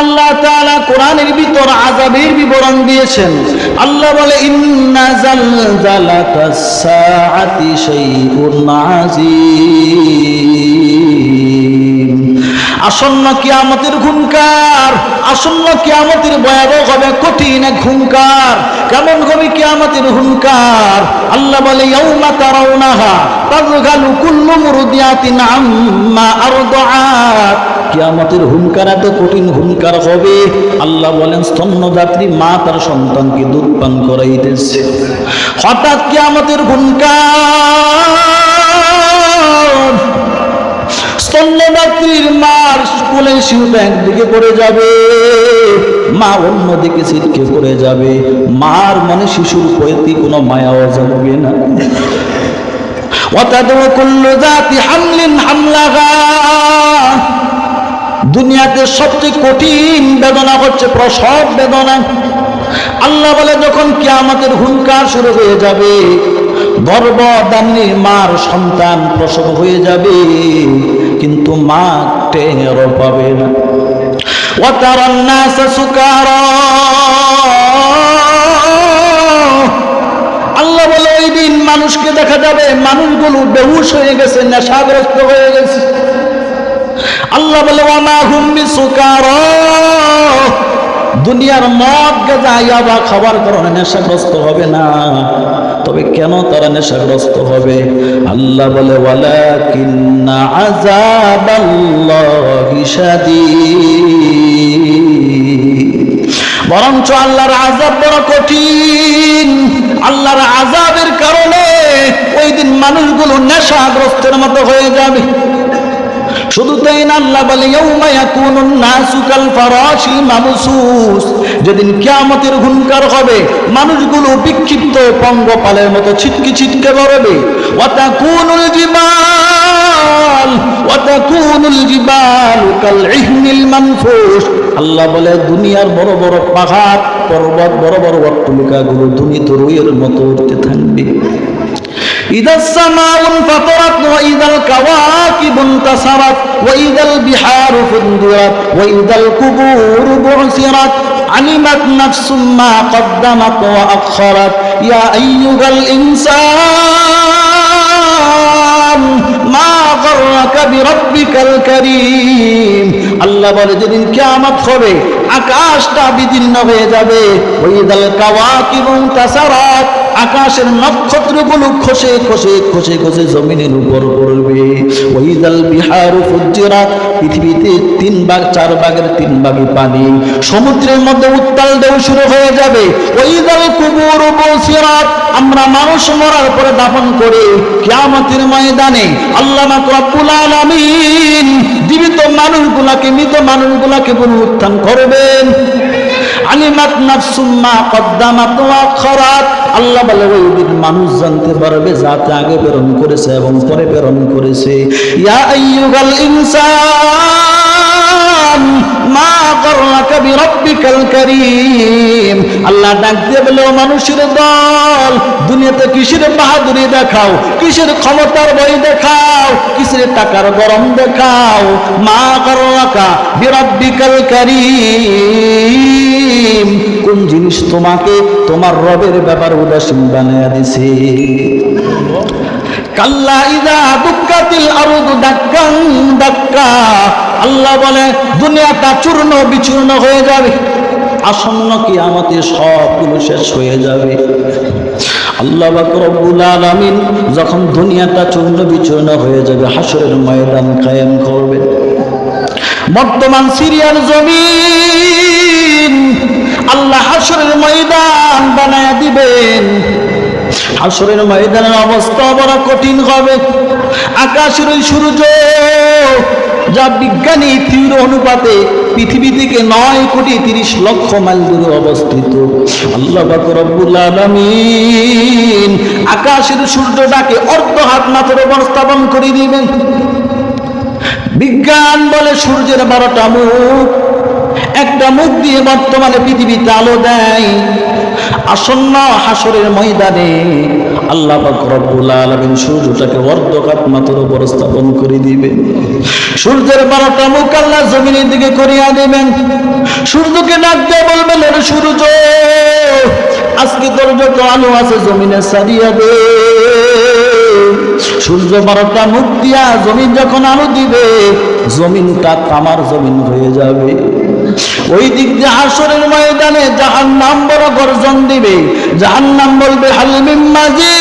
আল্লাহ তাআলা কোরআনের ভিতর আযাবের বিবরণ দিয়েছেন। আল্লাহ বলে ইন্না জালজালাতাস সাআতি শাইউন আযীম। আসন্ন কিয়ামতের হুঙ্কার, আসন্ন কিয়ামতের ভয়াবহ হবে কঠিন এক হুঙ্কার। কেমন হবে কিয়ামতের হুঙ্কার? আল্লাহ বলে ইয়াউমা তারাউনাহা তাযগালু কুল্লু মুরদিয়াতিন আম্মা আরদাআত। কিয়ামতের হুঙ্কার এত কঠিন হুঙ্কার হবে, আল্লাহ বলেন স্তন্যদাত্রী মা তার সন্তানকে দুধ পান করাইতেছে। হঠাৎ কিয়ামতের হুঙ্কার, স্তন্যদাত্রীর মার কোলে শিশুটা একদিকে পড়ে যাবে, মা অন্যদিকে ছিটকে পড়ে যাবে। মার মনে শিশুর প্রতি কোনো মায়াও যাবে না। ওয়াতাদু কুল্লু যাতি হামলিন হামলাহা। দুনিয়াতে সবচেয়ে কঠিন বেদনা হচ্ছে প্রসব বেদনা। আল্লাহ বলে যখন কিয়ামতের হুঙ্কার শুরু হয়ে যাবে, গর্ভধারিণী মার সন্তান প্রসব হয়ে যাবে, কিন্তু মা টের পাবে না। ওয়াতারান নাসা সুকারা। আল্লাহ বলে ওই দিন মানুষকে দেখা যাবে মানুষগুলো বেহুশ হয়ে গেছে, নেশাগ্রস্ত হয়ে গেছে। আল্লাহ বলে ওয়ামা হুম বিসুকারা। দুনিয়ার মদ গাঁজা ইয়াবা খাবার কারণে নেশাগ্রস্ত হবে না। তবে কেন তারা নেশাগ্রস্ত হবে? আল্লাহ বলে ওয়ালাকিন্না আযাবাল্লাহি শাদীদ। বরঞ্চ আল্লাহর আযাব বড় কঠিন। আল্লাহর আযাবের কারণে ওই দিন মানুষগুলো নেশাগ্রস্তের মতো হয়ে যাবে। শুধু তাই না, আল্লাহ বলে ইয়াউমা ইয়াকুনুন নাসু কাল ফারাশিল মাবসুস। যেদিন কিয়ামতের হুঙ্কার হবে, মানুষগুলো বিক্ষিপ্ত পঙ্গপালের মতো ছিটকে ছিটকে পড়বে। ওয়া তাকুনুল জিবাল কাল ইহনিল মানফুস। আল্লাহ বলে দুনিয়ার বড় বড় পাহাড় পর্বত, বড় বড় অট্টালিকাগুলো ধুনিত রুইয়ের মতো উঠতে থাকবে। ইদাস সামাউ ফাতারাত ওয়া ইদাল কাওয়াকিবু ইনতাসারাত ওয়া ইদাল বিহারু ফুদ্দিরাত ওয়া ইদাল কুবুরু বু'সিরাত আলিমাত নাফসুম মা কদ্দামাত ওয়া আখখারাত ইয়া আইয়ুহাল ইনসান মা গাররাকা বিরাব্বিকাল কারীম। আল্লাহ বলে যেদিন কিয়ামত হবে, আকাশটা বিদীর্ণ হয়ে যাবে। ওয়া ইদাল কাওয়াকিবু ইনতাসারাত। আকাশের নক্ষত্রগুলো খসে খসে খসে খসে জমিনের উপর পড়বে। ওয়াইদাল বিহারু ফুজ্জিরাত। পৃথিবীতে 3 ভাগ 4 ভাগের 3 ভাগই পানি, সমুদ্রের মধ্যে উত্তাল ঢেউ শুরু হয়ে যাবে। ওয়াইদাল কুবুরু বুসিরাত। আমরা মানুষ মরার পরে দাফন করে কিয়ামতের ময়দানে আল্লাহ রাব্বুল আলামিন জীবিত মানুষগুলোকে, মৃত মানুষগুলোকে পুনরুত্থান করবেন। আলিমাত নাফসুম মা কদ্দামাত ওয়া আখখারাত। আল্লাহ বলে ওই দিন মানুষ জানতে পারবে যাতে আগে প্রেরণ করেছে এবং পরে প্রেরণ করেছে। ইয়া আইয়ুহাল ইনসান মা গাররাকা বিরাব্বিকাল কারীম। আল্লাহ ডাক দিয়ে বলে ও মানুষের দল, দুনিয়াতে কিসের বাহাদুরি দেখাও, কিসের ক্ষমতার বই দেখাও, কিসের টাকার গরম দেখাও। মা গাররাকা বিরাব্বিকাল কারীম। কোন জিনিস তোমাকে তোমার রবের ব্যাপার উদাসীন বানায়া দিছে? কাল্লা ইযা দুক্কাতিল আরদু দাক্কান দাক্কা। আল্লাহ বলে দুনিয়াটা চূর্ণ বিচূর্ণ হয়ে যাবে, আসন্ন কিয়ামতে সবগুলো শেষ হয়ে যাবে। আল্লাহ পাক রব্বুল আলামিন যখন দুনিয়াটা চূর্ণ বিচূর্ণ হয়ে যাবে, হাসরের ময়দান কায়েম করবে। বর্তমান সিরিয়ার জমিন আল্লাহ হাসরের ময়দান বানায়া দিবেন। হাসরের ময়দানের অবস্থা বড় কঠিন হবে। আকাশের ওই সূর্য যা বিজ্ঞানী তীর অনুপাতে পৃথিবী থেকে 9,30,00,000 মাইল দূরে অবস্থিত। আল্লাহ পাক রব্বুল আলামিন আকাশের সূর্যটাকে অর্ধ হাত মাথার উপর স্থাপন করে দিবেন। বিজ্ঞান বলে সূর্যের 12টা মুখ, একটা মুখ দিয়ে বর্তমানে পৃথিবীতে আলো দেয়। আসন্ন হাসরের ময়দানে আল্লাহ পাক রব্বুল আলামিন সূর্যটাকে অর্ধকাপ মাথার উপর স্থাপন করে দিবেন। সূর্যের 12টা মুখ আল্লাহ জমিনের দিকে করিয়া দিবেন। সূর্যকে ডাক দিয়ে বলবেন, ওরে সূর্য, আজকে তোর যত আলো আছে জমিনে ছাড়িয়া দে। সূর্য 12টা মুখ দিয়া জমিন যখন আলো দিবে, জমিনটা তামার জমিন হয়ে যাবে। ওই দিক দিয়ে হাসরের ময়দানে জাহান্নাম বড় গর্জন দিবে। জাহান্নাম বলবে, হাল মিন মাজিদ,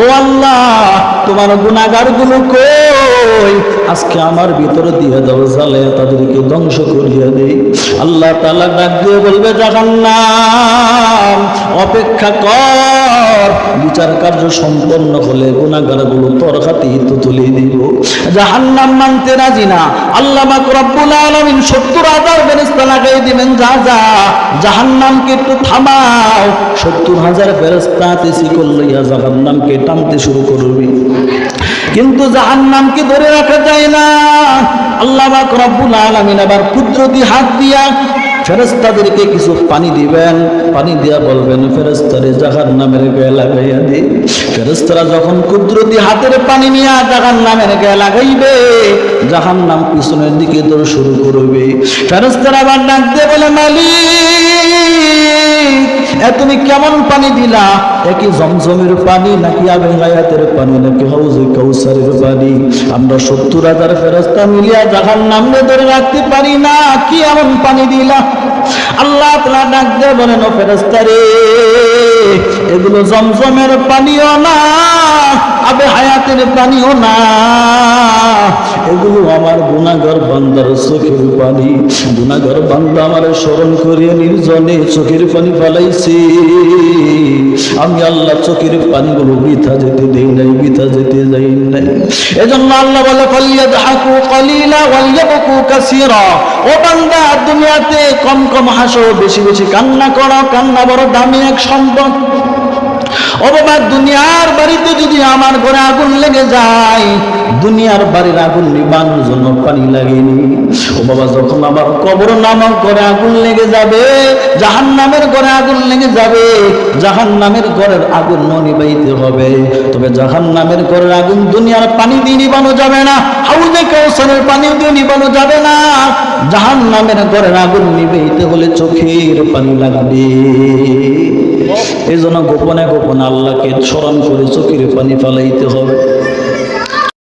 ও আল্লাহ, তোমার গুনাহগার গুলো কই? আজকে আমার ভিতরে দিয়ে দাও, জ্বালায়া তাদেরকে ধ্বংস করিয়া দেই। আল্লাহ তাআলা ডাক দিয়ে বলবে, জাহান্নাম অপেক্ষা কর, বিচার কার্য সম্পন্ন হলে গুনাহগার গুলো তোর হাতে তুলে দিব। জাহান্নাম মানতে রাজি না। আল্লাহ পাক রব্বুল আলামিন 70,000 ফেরেশতা লাগাই দিবেন, যা যা জাহান্নামকে একটু থামাও। 70,000 ফেরেশতা শিকল লইয়া জাহান্নামকে টানতে শুরু করবে, কিন্তু জাহান্নামকে ধরে রাখা যায় না। আল্লাহ পাক রব্বুল আলামিন আবার কুদরতি হাত দিয়া ফেরেশতাদেরকে কিছু পানি দিবেন। পানি দিয়া বলবেন, ফেরেশতারে জাহান্নামের গায়ে লাগাইয়া দে। ফেরেশতারা যখন কুদরতি হাতের পানি নিয়ে জাহান্নামের গায়ে লাগাইবে, জাহান্নাম পিছনের দিকে দৌড় শুরু করবে। ফেরেশতারা আবার ডাক দিয়ে বলে, মালিক, তুমি কেমন পানি দিলা? একই জমজমের পানি নাকি আবে হায়াতের পানি নাকি হাউজে কাউসারের পানি? আমরা 70,000 ফেরেশতা মিলিয়া জাহান্নামে ধরে রাখতে পারি না, কি এমন পানি দিলা? আল্লাহ তাআলা ডাক দিয়ে বলেন, ও ফেরেশতারে, এগুলো জমজমের পানিও না, আবে হায়াতের পানিও না, এগুলো আমার গুনাহগার বান্দার চোখের পানি। গুনাহগার বান্দা আমারে স্মরণ করিয়া নির্জনে চোখের পানি ফেলাইছে। আমি আল্লাহ চোখের পানিগুলো বৃথা যেতে দেই নাই, বৃথা যেতে যাই নাই। এজন্য আল্লাহ বলে, ফালিয়াদহাকু কলিলা ওয়ালিয়াবকু কাসীরা। ও বান্দা, দুনিয়াতে কম কম হাসো, বেশি বেশি কান্না করো। কান্না বড় দামি এক সম্পদ। ও বাবা, দুনিয়ার বাড়িতে যদি আমার ঘরে আগুন লেগে যায়, দুনিয়ার বাড়ির আগুন নিবানোর জন্য পানি লাগেনি। ও বাবা, যখন আমার কবর নামক ঘরে আগুন লেগে যাবে, জাহান্নামের ঘরে আগুন লেগে যাবে, জাহান্নামের ঘরের আগুন নিবাইতে হবে। তবে জাহান্নামের ঘরের আগুন দুনিয়ার পানি দিয়ে নিবানো যাবে না, হাউজে কাউসারের পানি দিয়ে নিবানো যাবে না। জাহান্নামের ঘরের আগুন নিবাইতে হলে চোখের পানি লাগবে। এই জন্য গোপনে গোপনে আল্লাহকে স্মরণ করে চোখের পানি ফেলাইতে হবে।